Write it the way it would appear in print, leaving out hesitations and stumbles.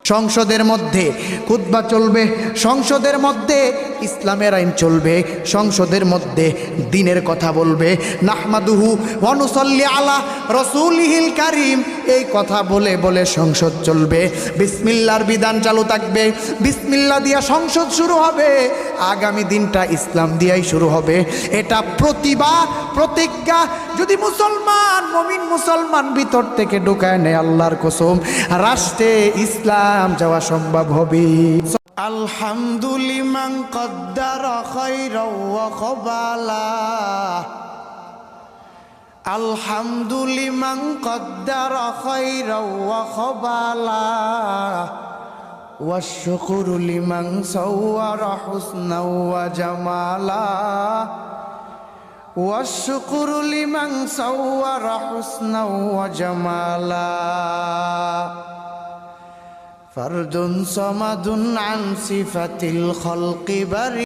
সংসদের মধ্যে খুতবা চলবে, সংসদের মধ্যে ইসলামের আইন চলবে, সংসদের মধ্যে দ্বীনের কথা বলবে। নাহমাদুহু ওয়া নুসাল্লি আলা রাসূলিহিল কারীম, এই কথা বলে বলে সংসদ চলবে। বিসমিল্লাহর বিধান চালু থাকবে, বিসমিল্লাহ দিয়া সংসদ শুরু হবে। আগামী দিনটা ইসলাম দিয়াই শুরু হবে। এটা প্রতিজ্ঞা যদি মুসলমান মুমিন মুসলমান ভিতর থেকে ঢুকায় নেয়, আল্লাহর কসম রাষ্ট্রে ইসলাম যাওয়া সম্ভব হবে। আলহামদুলিল্লাহ কদ্দারা খায়রাও ওয়া খাবালা, আলহামদুলিল্লাহ কদ্দারা খায়রাও ওয়া খাবালা, ওয়াশ-শুকরু লিমান সাওয়ারা হুসনাও ওয়া জামালা, ওয়াশ-শুকরু লিমান সাওয়ারা হুসনাও ওয়া জামালা, ফারদুন সামাদুন আন সিফাতিল খালকি বারি।